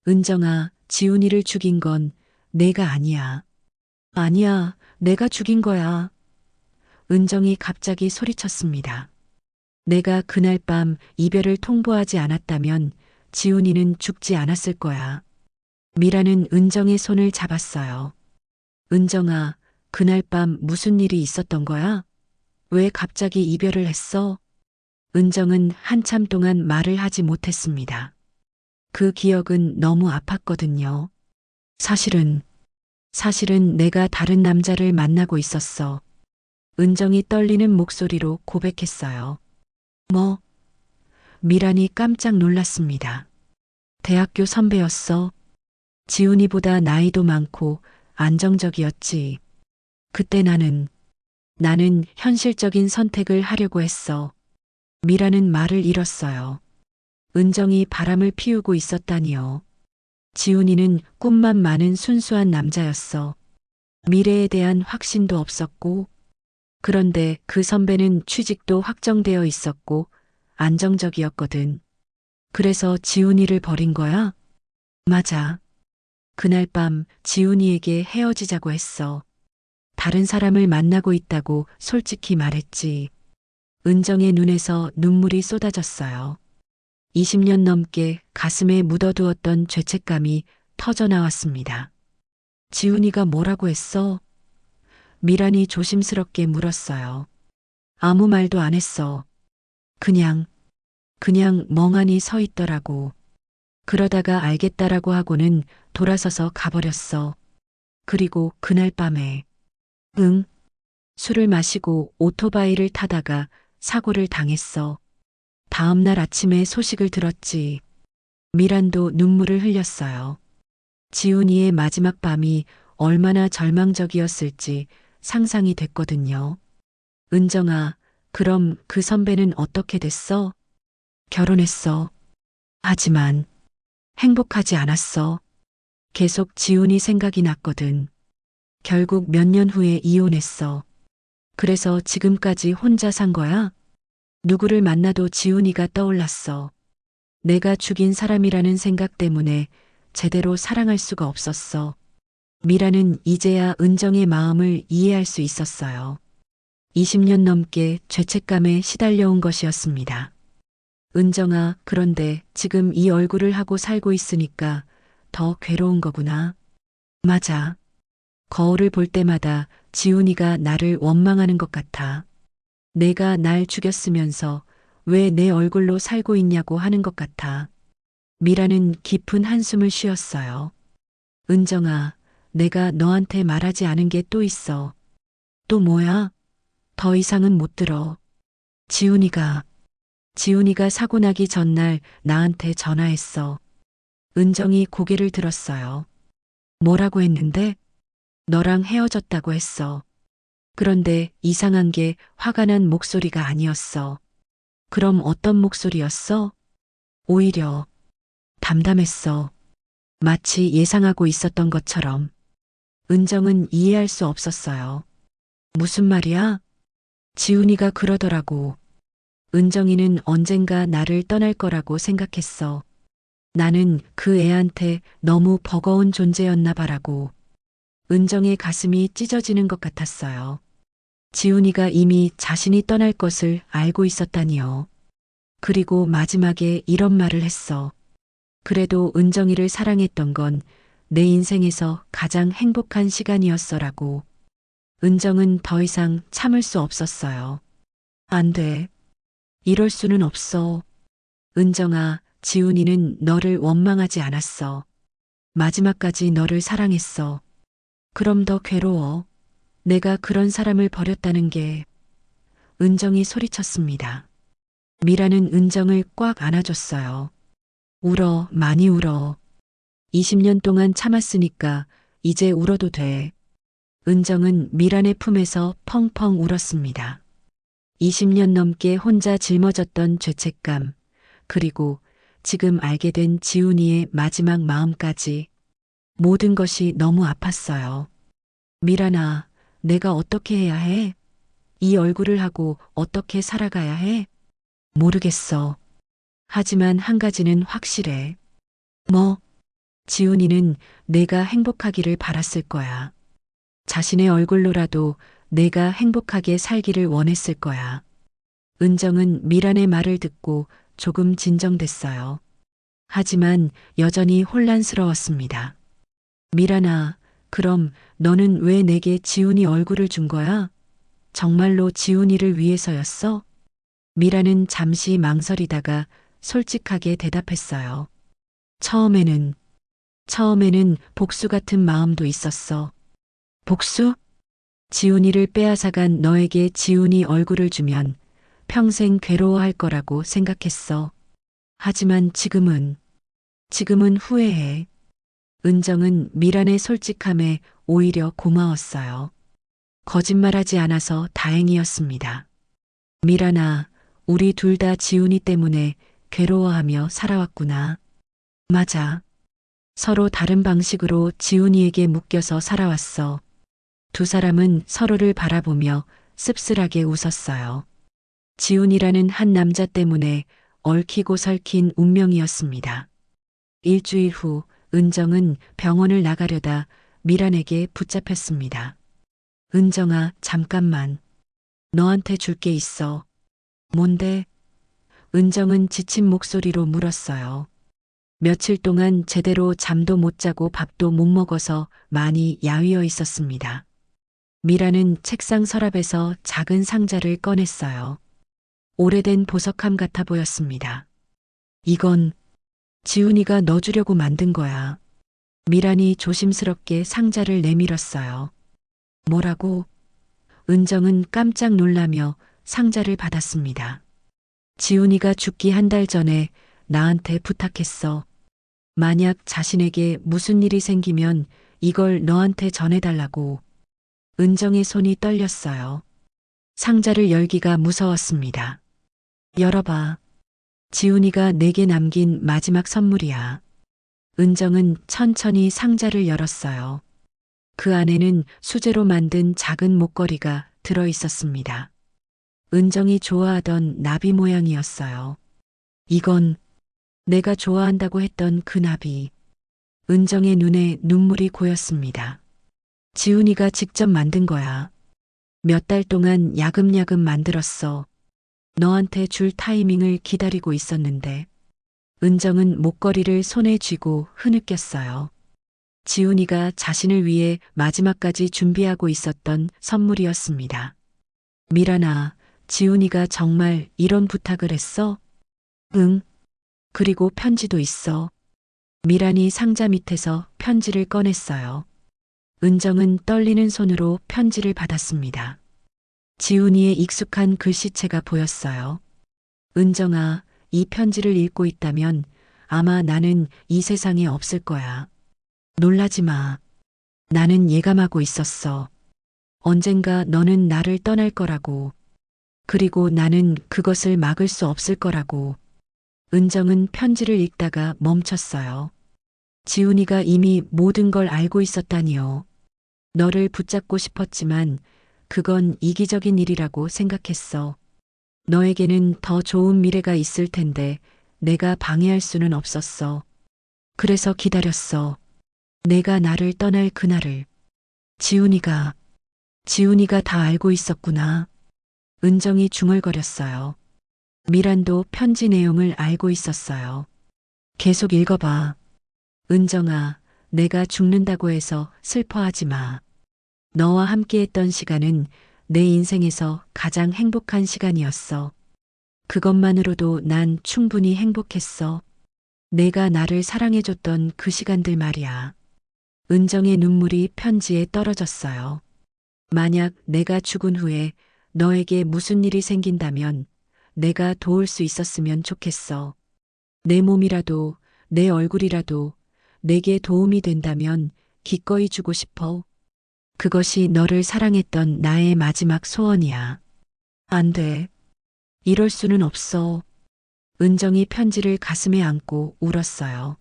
은정아, 지훈이를 죽인 건 내가 아니야. 아니야, 내가 죽인 거야. 은정이 갑자기 소리쳤습니다. 내가 그날 밤 이별을 통보하지 않았다면 지훈이는 죽지 않았을 거야. 미라는 은정의 손을 잡았어요. 은정아, 그날 밤 무슨 일이 있었던 거야? 왜 갑자기 이별을 했어? 은정은 한참 동안 말을 하지 못했습니다. 그 기억은 너무 아팠거든요. 사실은 내가 다른 남자를 만나고 있었어. 은정이 떨리는 목소리로 고백했어요. 뭐? 미란이 깜짝 놀랐습니다. 대학교 선배였어. 지훈이보다 나이도 많고 안정적이었지. 그때 나는 현실적인 선택을 하려고 했어. 미라는 말을 잃었어요. 은정이 바람을 피우고 있었다니요. 지훈이는 꿈만 많은 순수한 남자였어. 미래에 대한 확신도 없었고, 그런데 그 선배는 취직도 확정되어 있었고, 안정적이었거든. 그래서 지훈이를 버린 거야? 맞아. 그날 밤 지훈이에게 헤어지자고 했어. 다른 사람을 만나고 있다고 솔직히 말했지. 은정의 눈에서 눈물이 쏟아졌어요. 20년 넘게 가슴에 묻어두었던 죄책감이 터져 나왔습니다. 지훈이가 뭐라고 했어? 미란이 조심스럽게 물었어요. 아무 말도 안 했어. 그냥 멍하니 서 있더라고. 그러다가 알겠다라고 하고는 돌아서서 가버렸어. 그리고 그날 밤에, 술을 마시고 오토바이를 타다가 사고를 당했어. 다음날 아침에 소식을 들었지. 미란도 눈물을 흘렸어요. 지훈이의 마지막 밤이 얼마나 절망적이었을지 상상이 됐거든요. 은정아, 그럼 그 선배는 어떻게 됐어? 결혼했어. 하지만 행복하지 않았어. 계속 지훈이 생각이 났거든. 결국 몇 년 후에 이혼했어. 그래서 지금까지 혼자 산 거야? 누구를 만나도 지훈이가 떠올랐어. 내가 죽인 사람이라는 생각 때문에 제대로 사랑할 수가 없었어. 미라는 이제야 은정의 마음을 이해할 수 있었어요. 20년 넘게 죄책감에 시달려온 것이었습니다. 은정아, 그런데 지금 이 얼굴을 하고 살고 있으니까 더 괴로운 거구나. 맞아. 거울을 볼 때마다 지훈이가 나를 원망하는 것 같아. 내가 날 죽였으면서 왜 내 얼굴로 살고 있냐고 하는 것 같아. 미라는 깊은 한숨을 쉬었어요. 은정아, 내가 너한테 말하지 않은 게 또 있어. 또 뭐야? 더 이상은 못 들어. 지훈이가 사고 나기 전날 나한테 전화했어. 은정이 고개를 들었어요. 뭐라고 했는데? 너랑 헤어졌다고 했어. 그런데 이상한 게 화가 난 목소리가 아니었어. 그럼 어떤 목소리였어? 오히려 담담했어. 마치 예상하고 있었던 것처럼. 은정은 이해할 수 없었어요. 무슨 말이야? 지훈이가 그러더라고. 은정이는 언젠가 나를 떠날 거라고 생각했어. 나는 그 애한테 너무 버거운 존재였나 봐라고. 은정의 가슴이 찢어지는 것 같았어요. 지훈이가 이미 자신이 떠날 것을 알고 있었다니요. 그리고 마지막에 이런 말을 했어. 그래도 은정이를 사랑했던 건 내 인생에서 가장 행복한 시간이었어라고. 은정은 더 이상 참을 수 없었어요. 안 돼. 이럴 수는 없어. 은정아, 지훈이는 너를 원망하지 않았어. 마지막까지 너를 사랑했어. 그럼 더 괴로워. 내가 그런 사람을 버렸다는 게. 은정이 소리쳤습니다. 미라는 은정을 꽉 안아줬어요. 울어, 많이 울어. 20년 동안 참았으니까 이제 울어도 돼. 은정은 미란의 품에서 펑펑 울었습니다. 20년 넘게 혼자 짊어졌던 죄책감, 그리고 지금 알게 된 지훈이의 마지막 마음까지 모든 것이 너무 아팠어요. 미란아, 내가 어떻게 해야 해? 이 얼굴을 하고 어떻게 살아가야 해? 모르겠어. 하지만 한 가지는 확실해. 뭐? 지훈이는 내가 행복하기를 바랐을 거야. 자신의 얼굴로라도 내가 행복하게 살기를 원했을 거야. 은정은 미란의 말을 듣고 조금 진정됐어요. 하지만 여전히 혼란스러웠습니다. 미란아, 그럼 너는 왜 내게 지훈이 얼굴을 준 거야? 정말로 지훈이를 위해서였어? 미란은 잠시 망설이다가 솔직하게 대답했어요. 처음에는 복수 같은 마음도 있었어. 복수? 지훈이를 빼앗아간 너에게 지훈이 얼굴을 주면 평생 괴로워할 거라고 생각했어. 하지만 지금은 후회해. 은정은 미란의 솔직함에 오히려 고마웠어요. 거짓말하지 않아서 다행이었습니다. 미란아, 우리 둘 다 지훈이 때문에 괴로워하며 살아왔구나. 맞아. 서로 다른 방식으로 지훈이에게 묶여서 살아왔어. 두 사람은 서로를 바라보며 씁쓸하게 웃었어요. 지훈이라는 한 남자 때문에 얽히고 설킨 운명이었습니다. 일주일 후 은정은 병원을 나가려다 미란에게 붙잡혔습니다. 은정아, 잠깐만. 너한테 줄 게 있어. 뭔데? 은정은 지친 목소리로 물었어요. 며칠 동안 제대로 잠도 못 자고 밥도 못 먹어서 많이 야위어 있었습니다. 미라는 책상 서랍에서 작은 상자를 꺼냈어요. 오래된 보석함 같아 보였습니다. 이건 지훈이가 너 주려고 만든 거야. 미란이 조심스럽게 상자를 내밀었어요. 뭐라고? 은정은 깜짝 놀라며 상자를 받았습니다. 지훈이가 죽기 한 달 전에 나한테 부탁했어. 만약 자신에게 무슨 일이 생기면 이걸 너한테 전해달라고. 은정의 손이 떨렸어요. 상자를 열기가 무서웠습니다. 열어봐. 지훈이가 내게 남긴 마지막 선물이야. 은정은 천천히 상자를 열었어요. 그 안에는 수제로 만든 작은 목걸이가 들어 있었습니다. 은정이 좋아하던 나비 모양이었어요. 이건 내가 좋아한다고 했던 그 나비. 은정의 눈에 눈물이 고였습니다. 지훈이가 직접 만든 거야. 몇 달 동안 야금야금 만들었어. 너한테 줄 타이밍을 기다리고 있었는데. 은정은 목걸이를 손에 쥐고 흐느꼈어요. 지훈이가 자신을 위해 마지막까지 준비하고 있었던 선물이었습니다. 미란아, 지훈이가 정말 이런 부탁을 했어? 응. 그리고 편지도 있어. 미란이 상자 밑에서 편지를 꺼냈어요. 은정은 떨리는 손으로 편지를 받았습니다. 지훈이의 익숙한 글씨체가 보였어요. 은정아, 이 편지를 읽고 있다면 아마 나는 이 세상에 없을 거야. 놀라지 마. 나는 예감하고 있었어. 언젠가 너는 나를 떠날 거라고. 그리고 나는 그것을 막을 수 없을 거라고. 은정은 편지를 읽다가 멈췄어요. 지훈이가 이미 모든 걸 알고 있었다니요. 너를 붙잡고 싶었지만 그건 이기적인 일이라고 생각했어. 너에게는 더 좋은 미래가 있을 텐데 내가 방해할 수는 없었어. 그래서 기다렸어. 내가 나를 떠날 그날을. 지훈이가 다 알고 있었구나. 은정이 중얼거렸어요. 미란도 편지 내용을 알고 있었어요. 계속 읽어봐. 은정아, 내가 죽는다고 해서 슬퍼하지 마. 너와 함께했던 시간은 내 인생에서 가장 행복한 시간이었어. 그것만으로도 난 충분히 행복했어. 내가 나를 사랑해줬던 그 시간들 말이야. 은정의 눈물이 편지에 떨어졌어요. 만약 내가 죽은 후에 너에게 무슨 일이 생긴다면 내가 도울 수 있었으면 좋겠어. 내 몸이라도 내 얼굴이라도 내게 도움이 된다면 기꺼이 주고 싶어. 그것이 너를 사랑했던 나의 마지막 소원이야. 안 돼. 이럴 수는 없어. 은정이 편지를 가슴에 안고 울었어요.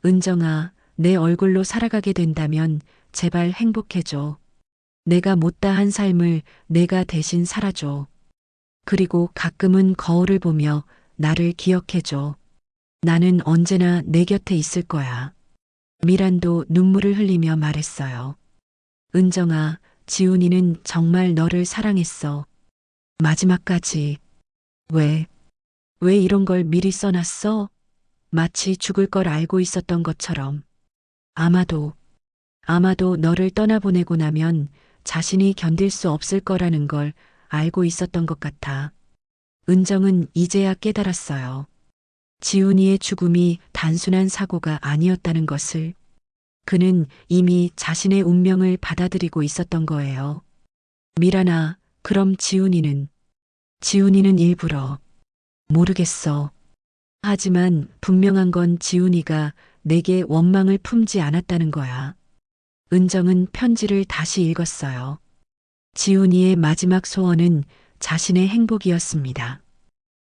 은정아, 내 얼굴로 살아가게 된다면 제발 행복해줘. 내가 못다한 삶을 내가 대신 살아줘. 그리고 가끔은 거울을 보며 나를 기억해줘. 나는 언제나 내 곁에 있을 거야. 미란도 눈물을 흘리며 말했어요. 은정아, 지훈이는 정말 너를 사랑했어. 마지막까지. 왜 이런 걸 미리 써놨어? 마치 죽을 걸 알고 있었던 것처럼. 아마도 너를 떠나보내고 나면 자신이 견딜 수 없을 거라는 걸 알고 있었던 것 같아. 은정은 이제야 깨달았어요. 지훈이의 죽음이 단순한 사고가 아니었다는 것을. 그는 이미 자신의 운명을 받아들이고 있었던 거예요. 미란아, 그럼 지훈이는 일부러. 모르겠어. 하지만 분명한 건 지훈이가 내게 원망을 품지 않았다는 거야. 은정은 편지를 다시 읽었어요. 지훈이의 마지막 소원은 자신의 행복이었습니다.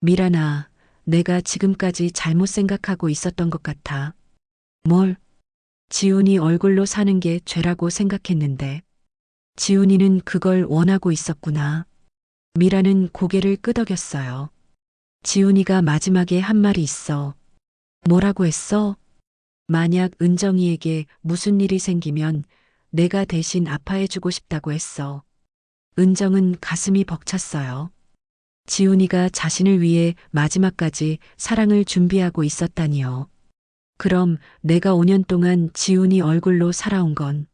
미란아, 내가 지금까지 잘못 생각하고 있었던 것 같아. 뭘? 지훈이 얼굴로 사는 게 죄라고 생각했는데. 지훈이는 그걸 원하고 있었구나. 미라는 고개를 끄덕였어요. 지훈이가 마지막에 한 말이 있어. 뭐라고 했어? 만약 은정이에게 무슨 일이 생기면 내가 대신 아파해주고 싶다고 했어. 은정은 가슴이 벅찼어요. 지훈이가 자신을 위해 마지막까지 사랑을 준비하고 있었다니요. 그럼 내가 5년 동안 지훈이 얼굴로 살아온 건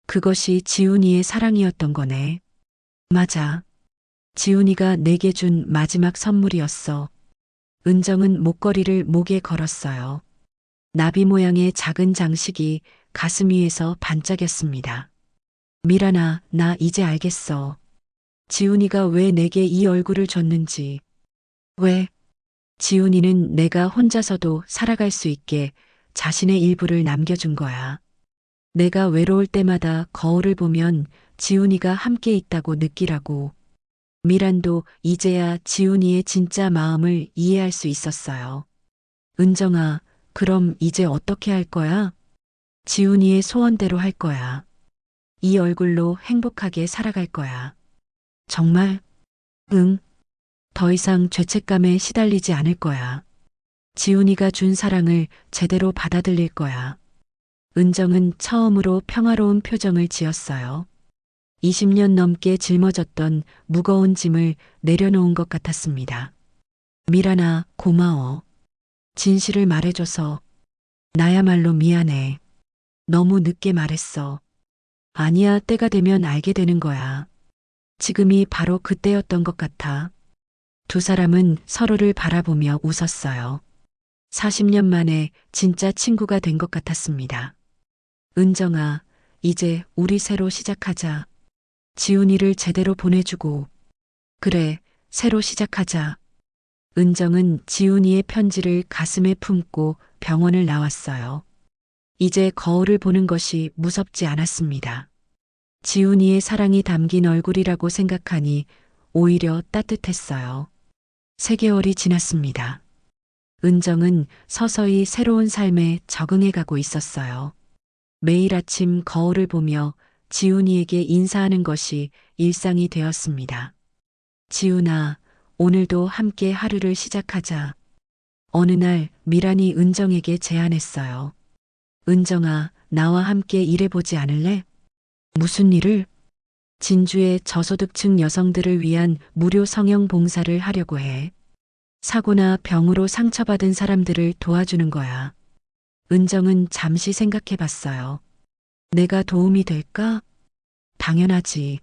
그것이 지훈이의 사랑이었던 거네. 맞아. 지훈이가 내게 준 마지막 선물이었어. 은정은 목걸이를 목에 걸었어요. 나비 모양의 작은 장식이 가슴 위에서 반짝였습니다. 미란아, 나 이제 알겠어. 지훈이가 왜 내게 이 얼굴을 줬는지. 왜? 지훈이는 내가 혼자서도 살아갈 수 있게 자신의 일부를 남겨준 거야. 내가 외로울 때마다 거울을 보면 지훈이가 함께 있다고 느끼라고. 미란도 이제야 지훈이의 진짜 마음을 이해할 수 있었어요. 은정아, 그럼 이제 어떻게 할 거야? 지훈이의 소원대로 할 거야. 이 얼굴로 행복하게 살아갈 거야. 정말? 응. 더 이상 죄책감에 시달리지 않을 거야. 지훈이가 준 사랑을 제대로 받아들일 거야. 은정은 처음으로 평화로운 표정을 지었어요. 20년 넘게 짊어졌던 무거운 짐을 내려놓은 것 같았습니다. 미란아, 고마워. 진실을 말해줘서. 나야말로 미안해. 너무 늦게 말했어. 아니야, 때가 되면 알게 되는 거야. 지금이 바로 그때였던 것 같아. 두 사람은 서로를 바라보며 웃었어요. 40년 만에 진짜 친구가 된 것 같았습니다. 은정아, 이제 우리 새로 시작하자. 지훈이를 제대로 보내주고. 그래, 새로 시작하자. 은정은 지훈이의 편지를 가슴에 품고 병원을 나왔어요. 이제 거울을 보는 것이 무섭지 않았습니다. 지훈이의 사랑이 담긴 얼굴이라고 생각하니 오히려 따뜻했어요. 3개월이 지났습니다. 은정은 서서히 새로운 삶에 적응해 가고 있었어요. 매일 아침 거울을 보며 지훈이에게 인사하는 것이 일상이 되었습니다. 지훈아, 오늘도 함께 하루를 시작하자. 어느 날 미란이 은정에게 제안했어요. 은정아, 나와 함께 일해보지 않을래? 무슨 일을? 진주의 저소득층 여성들을 위한 무료 성형 봉사를 하려고 해. 사고나 병으로 상처받은 사람들을 도와주는 거야. 은정은 잠시 생각해 봤어요. 내가 도움이 될까? 당연하지.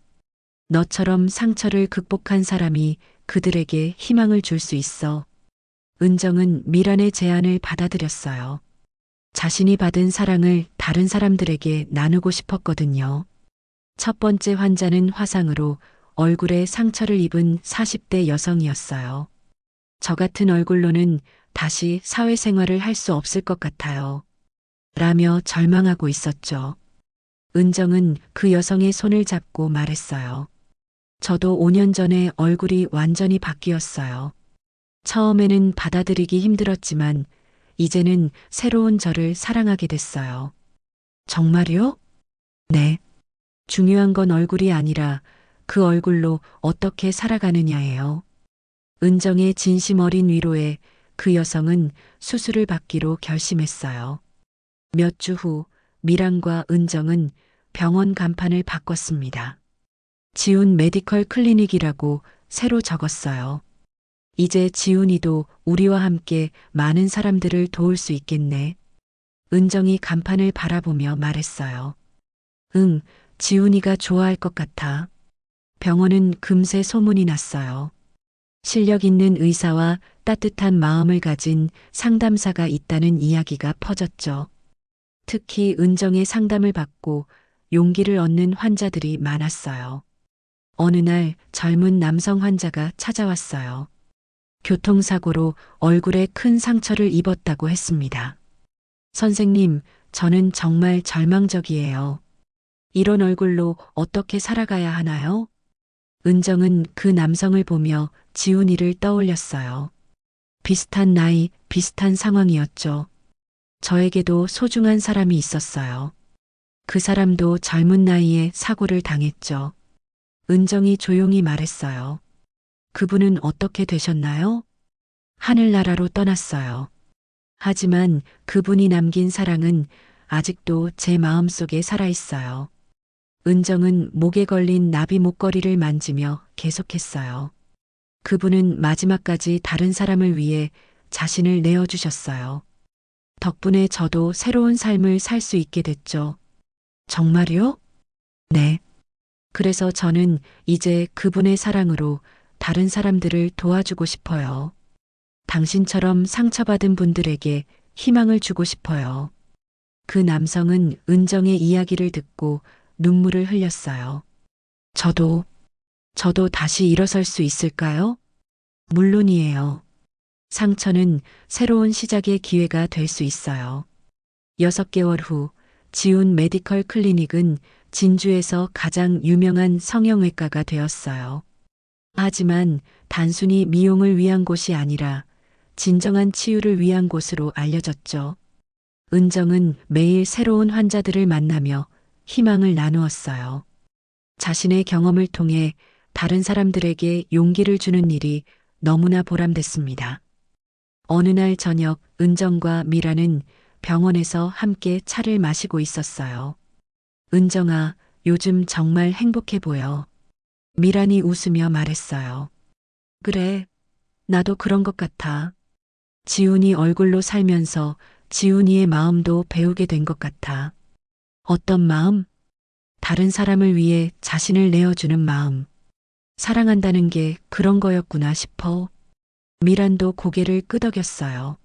너처럼 상처를 극복한 사람이 그들에게 희망을 줄 수 있어. 은정은 미란의 제안을 받아들였어요. 자신이 받은 사랑을 다른 사람들에게 나누고 싶었거든요. 첫 번째 환자는 화상으로 얼굴에 상처를 입은 40대 여성이었어요. 저 같은 얼굴로는 다시 사회생활을 할 수 없을 것 같아요. 라며 절망하고 있었죠. 은정은 그 여성의 손을 잡고 말했어요. 저도 5년 전에 얼굴이 완전히 바뀌었어요. 처음에는 받아들이기 힘들었지만 이제는 새로운 저를 사랑하게 됐어요. 정말요? 네. 중요한 건 얼굴이 아니라 그 얼굴로 어떻게 살아가느냐예요. 은정의 진심 어린 위로에 그 여성은 수술을 받기로 결심했어요. 몇 주 후 미란과 은정은 병원 간판을 바꿨습니다. 지훈 메디컬 클리닉이라고 새로 적었어요. 이제 지훈이도 우리와 함께 많은 사람들을 도울 수 있겠네. 은정이 간판을 바라보며 말했어요. 응, 지훈이가 좋아할 것 같아. 병원은 금세 소문이 났어요. 실력 있는 의사와 따뜻한 마음을 가진 상담사가 있다는 이야기가 퍼졌죠. 특히 은정의 상담을 받고 용기를 얻는 환자들이 많았어요. 어느 날 젊은 남성 환자가 찾아왔어요. 교통사고로 얼굴에 큰 상처를 입었다고 했습니다. 선생님, 저는 정말 절망적이에요. 이런 얼굴로 어떻게 살아가야 하나요? 은정은 그 남성을 보며 지훈이를 떠올렸어요. 비슷한 나이, 비슷한 상황이었죠. 저에게도 소중한 사람이 있었어요. 그 사람도 젊은 나이에 사고를 당했죠. 은정이 조용히 말했어요. 그분은 어떻게 되셨나요? 하늘나라로 떠났어요. 하지만 그분이 남긴 사랑은 아직도 제 마음속에 살아있어요. 은정은 목에 걸린 나비 목걸이를 만지며 계속했어요. 그분은 마지막까지 다른 사람을 위해 자신을 내어주셨어요. 덕분에 저도 새로운 삶을 살 수 있게 됐죠. 정말요? 네. 그래서 저는 이제 그분의 사랑으로 다른 사람들을 도와주고 싶어요. 당신처럼 상처받은 분들에게 희망을 주고 싶어요. 그 남성은 은정의 이야기를 듣고 눈물을 흘렸어요. 저도 다시 일어설 수 있을까요? 물론이에요. 상처는 새로운 시작의 기회가 될 수 있어요. 6개월 후 지훈 메디컬 클리닉은 진주에서 가장 유명한 성형외과가 되었어요. 하지만 단순히 미용을 위한 곳이 아니라 진정한 치유를 위한 곳으로 알려졌죠. 은정은 매일 새로운 환자들을 만나며 희망을 나누었어요. 자신의 경험을 통해 다른 사람들에게 용기를 주는 일이 너무나 보람됐습니다. 어느 날 저녁 은정과 미라는 병원에서 함께 차를 마시고 있었어요. 은정아, 요즘 정말 행복해 보여. 미란이 웃으며 말했어요. 그래, 나도 그런 것 같아. 지훈이 얼굴로 살면서 지훈이의 마음도 배우게 된 것 같아. 어떤 마음? 다른 사람을 위해 자신을 내어주는 마음. 사랑한다는 게 그런 거였구나 싶어. 미란도 고개를 끄덕였어요.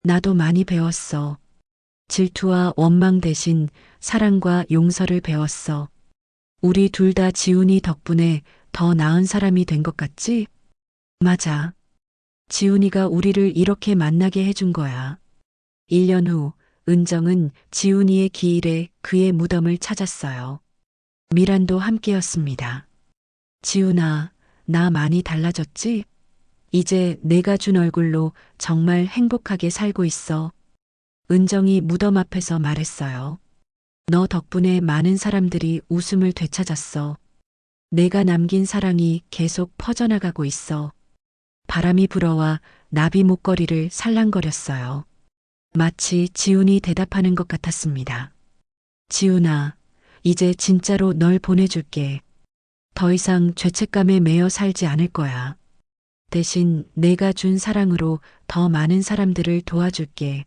나도 많이 배웠어. 질투와 원망 대신 사랑과 용서를 배웠어. 우리 둘 다 지훈이 덕분에 더 나은 사람이 된 것 같지? 맞아. 지훈이가 우리를 이렇게 만나게 해준 거야. 1년 후 은정은 지훈이의 기일에 그의 무덤을 찾았어요. 미란도 함께였습니다. 지훈아, 나 많이 달라졌지? 이제 내가 준 얼굴로 정말 행복하게 살고 있어. 은정이 무덤 앞에서 말했어요. 너 덕분에 많은 사람들이 웃음을 되찾았어. 내가 남긴 사랑이 계속 퍼져나가고 있어. 바람이 불어와 나비 목걸이를 살랑거렸어요. 마치 지훈이 대답하는 것 같았습니다. 지훈아, 이제 진짜로 널 보내줄게. 더 이상 죄책감에 매여 살지 않을 거야. 대신 내가 준 사랑으로 더 많은 사람들을 도와줄게.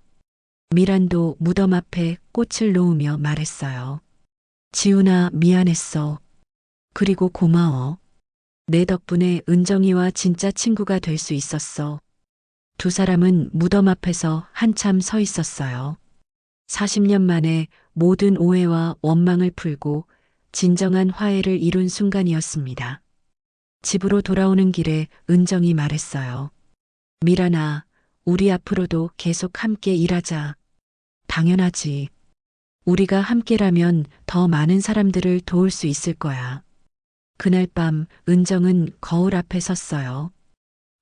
미란도 무덤 앞에 꽃을 놓으며 말했어요. 지훈아, 미안했어. 그리고 고마워. 내 덕분에 은정이와 진짜 친구가 될 수 있었어. 두 사람은 무덤 앞에서 한참 서 있었어요. 40년 만에 모든 오해와 원망을 풀고 진정한 화해를 이룬 순간이었습니다. 집으로 돌아오는 길에 은정이 말했어요. 미란아, 우리 앞으로도 계속 함께 일하자. 당연하지. 우리가 함께라면 더 많은 사람들을 도울 수 있을 거야. 그날 밤 은정은 거울 앞에 섰어요.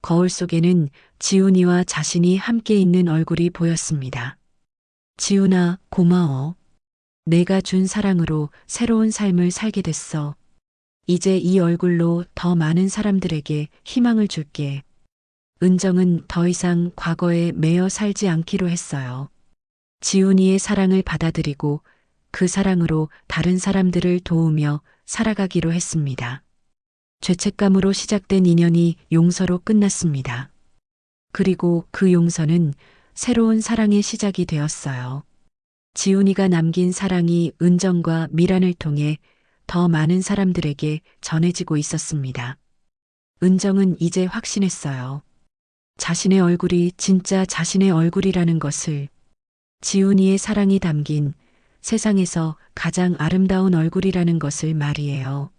거울 속에는 지훈이와 자신이 함께 있는 얼굴이 보였습니다. 지훈아, 고마워. 내가 준 사랑으로 새로운 삶을 살게 됐어. 이제 이 얼굴로 더 많은 사람들에게 희망을 줄게. 은정은 더 이상 과거에 매여 살지 않기로 했어요. 지훈이의 사랑을 받아들이고 그 사랑으로 다른 사람들을 도우며 살아가기로 했습니다. 죄책감으로 시작된 인연이 용서로 끝났습니다. 그리고 그 용서는 새로운 사랑의 시작이 되었어요. 지훈이가 남긴 사랑이 은정과 미란을 통해 더 많은 사람들에게 전해지고 있었습니다. 은정은 이제 확신했어요. 자신의 얼굴이 진짜 자신의 얼굴이라는 것을, 지훈이의 사랑이 담긴 세상에서 가장 아름다운 얼굴이라는 것을 말이에요.